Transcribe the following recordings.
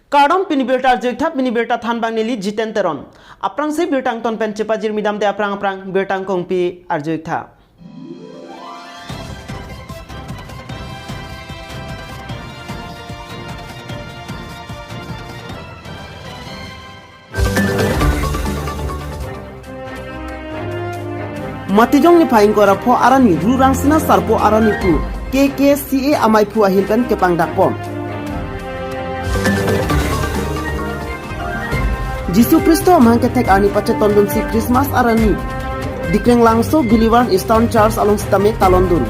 Kardom pini berta jekta pini berta thanbang nili jiten teron. Aprang se bertang ton pen cepajir midam de aprang bertang kongpi arjekta. Matijong ni paing kora po arani rurang sina sarpo arani pu KKCA amai pu ahilkan kepang dakpon. Jisu Kristo mangketek ani pace tondun si Christmas arani. Dikreng langso Believer Eastern Church along stame talondun.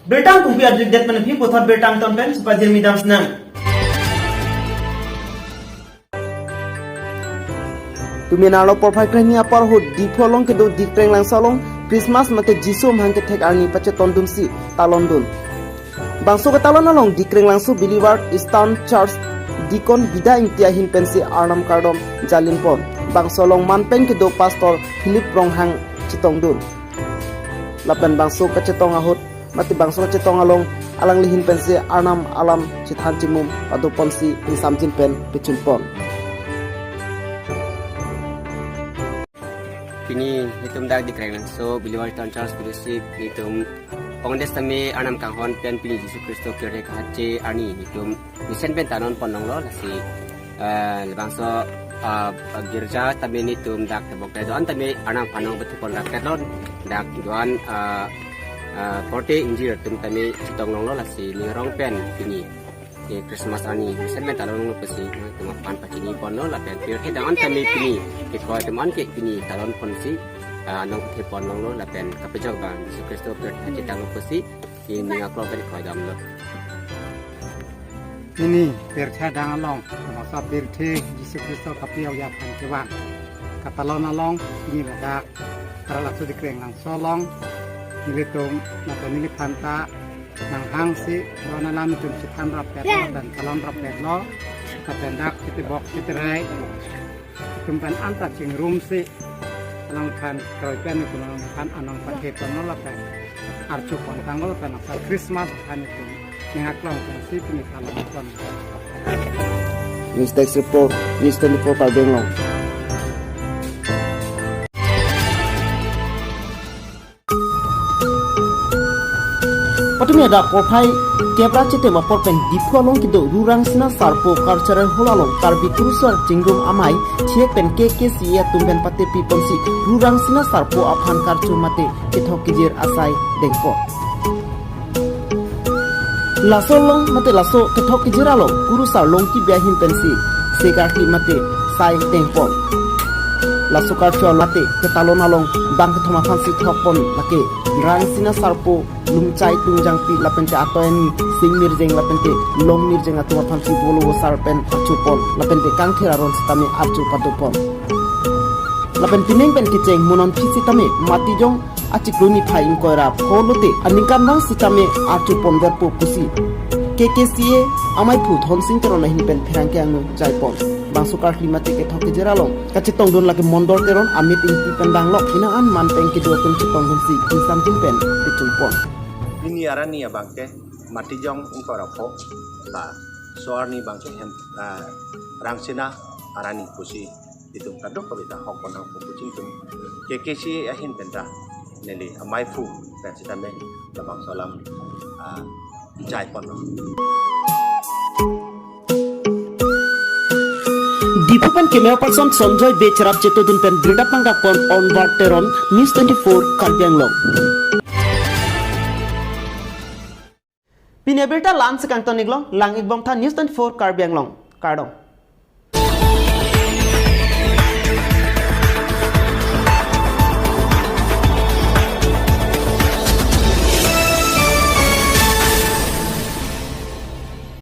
Bertang kumpi adrik det menepi pothar bertang ton pen sepajir midam senang. Tuminalo porfai kreni apar ho dipolong kedo dikreng langsolong Christmas mate Jisu mangketek ani pace tondun si talondun. Bangso ke talon along dikreng langso Believer Eastern Church Dikon bida intia hin pensi Arnam Kardom jalin pon bangsolong manpen ke do pastor Philip Ronghang Chitongdun lapen bangso ke cetong ahut mati bangso cetong along alang lihin pensi Arnam alam Chithan Chimum ado ponsi in samjin pen picun pon kini hitum dak dikreng so Believer Eastern Church Fellowship hitum Pengdes kami anam kanghon pen pini Yesus Kristus kira kahace ani hitum misen pen tanon ponong lo lasi lebangso girja kami hitum dak tebok doan kami anam panong betul pon dak telon dak doan korte injir tum kami citong lo lasi nirong pen pini Christmas ani misen pen tanon lo pesi tum pan pacini pon lo lapen kira doan kami pini kiko teman ke pini talon pon si nong tepon nong lo lapen kapejok bang Yesus Kristus berhati tang posi ini aku beri kau lo ini bercadang along masa berthi Yesus Kristus kapiau ya pancewan katalon along ini ledak terlalu dikreng lang solong nilitum nato nili panta nang hangsi wana lam tum sitan rapet dan talon rapet lo kapendak kitibok kitirai tumpan antar cing rumsi anong kan kroipen itu anong kan anong paketon nolapen arcu pon tanggol kan asal Christmas kan itu mengaklong kan si penikalan pon News Desk Report News 24 Palbenglong. Patumi ada porfai kebra cete ma porpen dipolong kido rurang sina sarpo cultural holalong karbi kurusar jingrum amai thiek pen KKCA tumben pate piponsi rurang sina sarpo aphan karchu mate kithok kijir asai dengpo lasolong mate laso kithok kijiralong kurusar longki biahin pensi sekarti mate sai dengpo laso karchu mate ketalonalong bang kethoma phansi thokpon lake rang sina sarpo lumcai tungjang pi lapen ca atoyani sing mirjeng lapen te long mirjeng atuma phansi bolo sarpen achupon lapen te kangthera ron stame achu patupon lapen pineng pen kiceng monon phisi tame matijong achikluni phaing koira pholote aningkan nang sitame achupon derpo kusi KKCA amai phu thonsing teron hin pen pherangke angu jaipon bangsukar klimate ke thoke jeralong kacitong don lake mondor teron amit ingti pendang lok inaan manpeng ke dotun citong hunsi insam jimpen pichulpon ini arani ya bangke matijong ingkorapo la soarni bangke hem rangsina arani pusi itu kadok kabita hokon hang pupucing tum KKCA ahin penta neli amai fu kan sitame labang salam jaipon Dipupan kamera person Sanjoy Becherap Cetodun pen Brinda Pangdakpon onward teron News 24 Karbianglong. Pinebelta lan sekang toniglong lang igbom tha News 24 Karbianglong. Kardong.